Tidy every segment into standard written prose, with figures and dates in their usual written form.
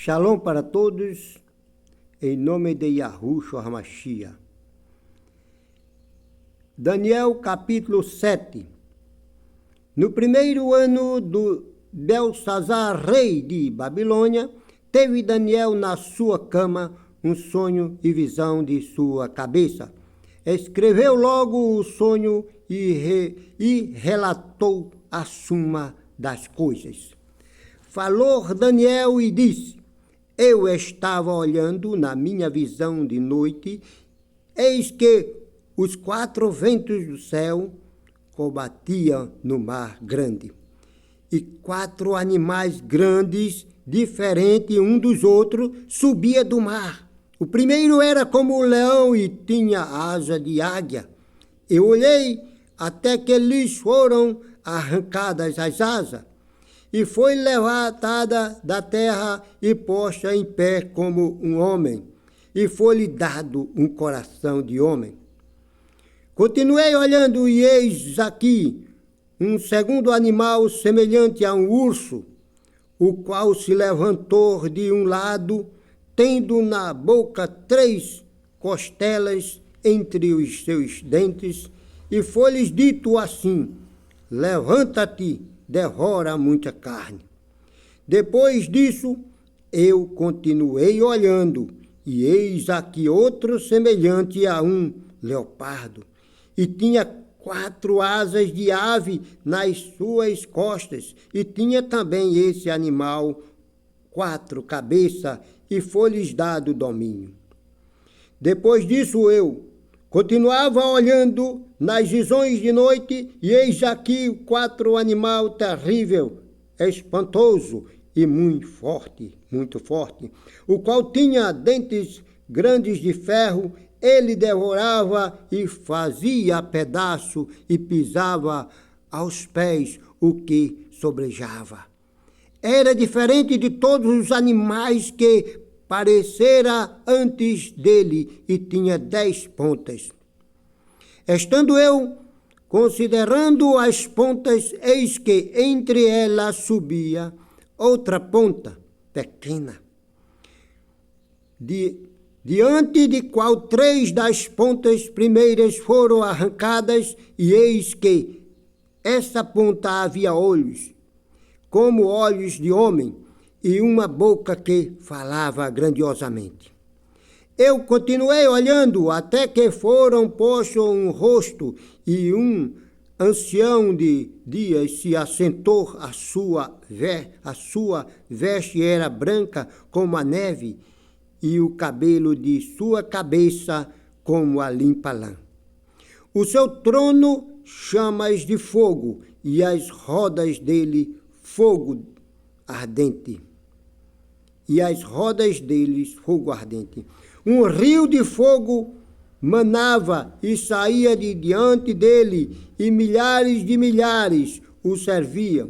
Shalom para todos, em nome de Yahushua HaMashiach. Daniel capítulo 7. No primeiro ano do Belsazar, rei de Babilônia, teve Daniel na sua cama um sonho e visão de sua cabeça. Escreveu logo o sonho e relatou a suma das coisas. Falou Daniel e disse: Eu estava olhando na minha visão de noite, eis que os 4 ventos do céu combatiam no mar grande. E 4 animais grandes, diferentes um dos outros, subiam do mar. O primeiro era como um leão e tinha asa de águia. Eu olhei até que lhes foram arrancadas as asas, e foi levantada da terra e posta em pé como um homem, e foi-lhe dado um coração de homem. Continuei olhando e eis aqui um segundo animal semelhante a um urso, o qual se levantou de um lado, tendo na boca 3 costelas entre os seus dentes, e foi-lhes dito assim: Levanta-te, devora muita carne. Depois disso, eu continuei olhando, e eis aqui outro semelhante a um leopardo, e tinha 4 asas de ave nas suas costas, e tinha também esse animal 4 cabeças, e foi-lhes dado domínio. Depois disso eu continuava olhando nas visões de noite, e eis aqui 4 animal terrível, espantoso e muito forte, o qual tinha dentes grandes de ferro. Ele devorava e fazia pedaço e pisava aos pés o que sobrejava. Era diferente de todos os animais que parecera antes dele e tinha 10 pontas. Estando eu considerando as pontas, eis que entre elas subia outra ponta pequena, diante de qual 3 das pontas primeiras foram arrancadas, e eis que essa ponta havia olhos, como olhos de homem, e uma boca que falava grandiosamente. Eu continuei olhando até que foram postos um rosto, e um ancião de dias se assentou, a sua veste era branca como a neve, e o cabelo de sua cabeça como a limpa lã. O seu trono chamas de fogo, e as rodas dele fogo ardente. Um rio de fogo manava e saía de diante dele, e milhares de milhares o serviam,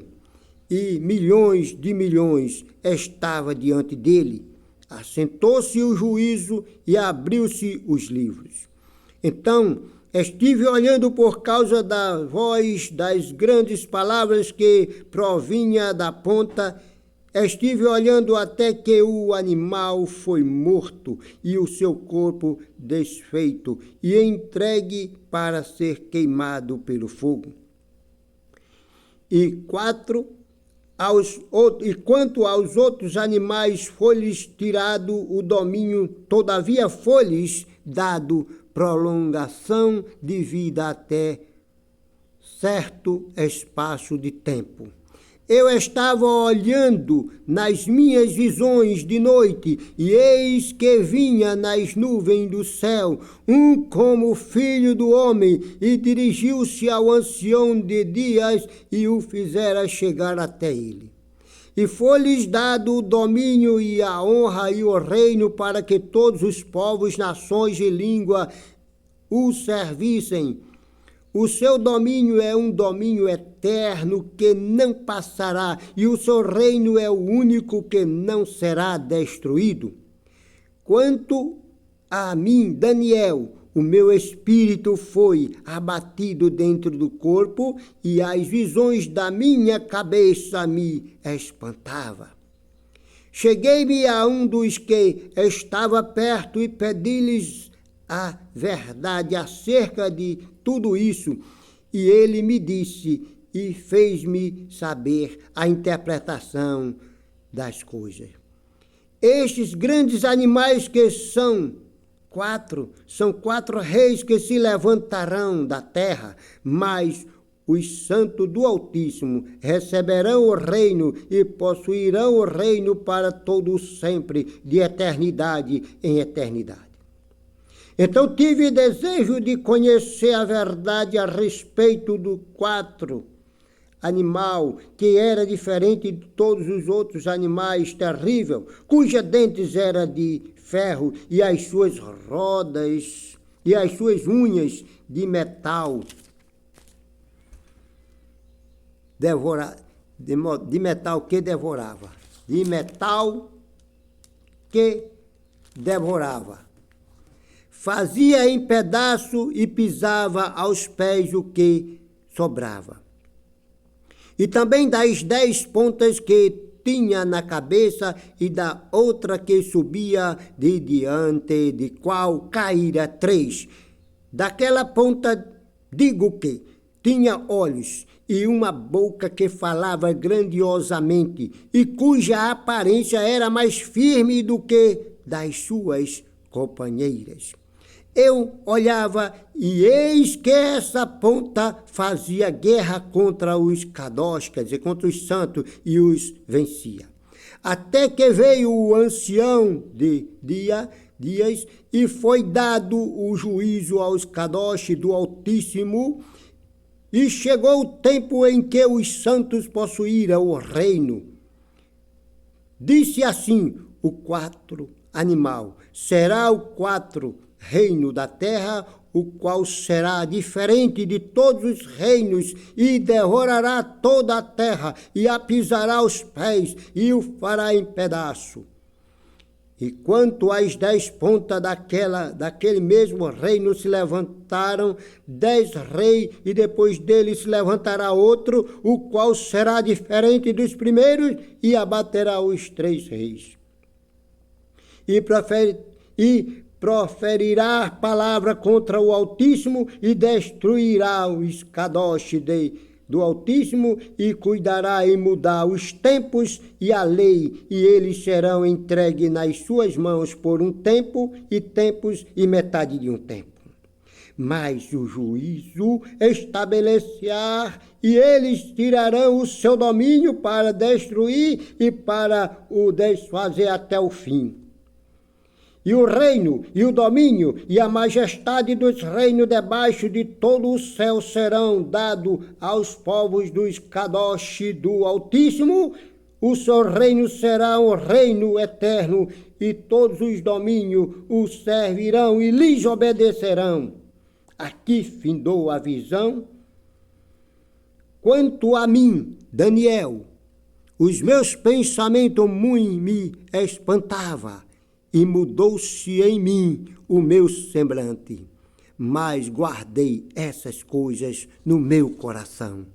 e milhões de milhões estavam diante dele. Assentou-se o juízo e abriu-se os livros. Então estive olhando por causa da voz das grandes palavras que provinha da ponta. Estive olhando até que o animal foi morto e o seu corpo desfeito e entregue para ser queimado pelo fogo. E quanto aos outros animais, foi-lhes tirado o domínio, todavia foi-lhes dado prolongação de vida até certo espaço de tempo. Eu estava olhando nas minhas visões de noite, e eis que vinha nas nuvens do céu um como filho do homem, e dirigiu-se ao ancião de dias e o fizera chegar até ele. E foi-lhes dado o domínio e a honra e o reino, para que todos os povos, nações e língua o servissem. O seu domínio é um domínio eterno que não passará, e o seu reino é o único que não será destruído. Quanto a mim, Daniel, o meu espírito foi abatido dentro do corpo, e as visões da minha cabeça me espantavam. Cheguei-me a um dos que estava perto e pedi-lhes a verdade acerca de tudo isso. E ele me disse e fez-me saber a interpretação das coisas. Estes grandes animais que são quatro reis que se levantarão da terra, mas os santos do Altíssimo receberão o reino e possuirão o reino para todo sempre, de eternidade em eternidade. Então tive desejo de conhecer a verdade a respeito do quatro animal, que era diferente de todos os outros animais terrível, cuja dentes era de ferro e as suas rodas e as suas unhas de metal. De metal que devorava. De metal que devorava. Fazia em pedaço e pisava aos pés o que sobrava. E também das 10 pontas que tinha na cabeça e da outra que subia de diante, de qual caíra 3. Daquela ponta digo que tinha olhos e uma boca que falava grandiosamente e cuja aparência era mais firme do que das suas companheiras. Eu olhava e eis que essa ponta fazia guerra contra os Kadosh, quer dizer, contra os santos, e os vencia. Até que veio o ancião de dias e foi dado o juízo aos Kadosh do Altíssimo, e chegou o tempo em que os santos possuíram o reino. Disse assim o quatro animal, será o quatro reino da terra, o qual será diferente de todos os reinos, e devorará toda a terra, e a pisará aos pés, e o fará em pedaço. E quanto às 10 pontas daquele mesmo reino se levantaram 10 reis, e depois dele se levantará outro, o qual será diferente dos primeiros, e abaterá os 3 reis. E proferirá palavra contra o Altíssimo e destruirá os Kadosh do Altíssimo e cuidará em mudar os tempos e a lei, e eles serão entregues nas suas mãos por um tempo e tempos e metade de um tempo. Mas o juízo estabelecerá e eles tirarão o seu domínio para destruir e para o desfazer até o fim. E o reino, e o domínio, e a majestade dos reinos debaixo de todo o céu serão dados aos povos dos Kadosh do Altíssimo. O seu reino será um reino eterno, e todos os domínios o servirão e lhes obedecerão. Aqui findou a visão. Quanto a mim, Daniel, os meus pensamentos muito me espantavam, e mudou-se em mim o meu semblante, mas guardei essas coisas no meu coração.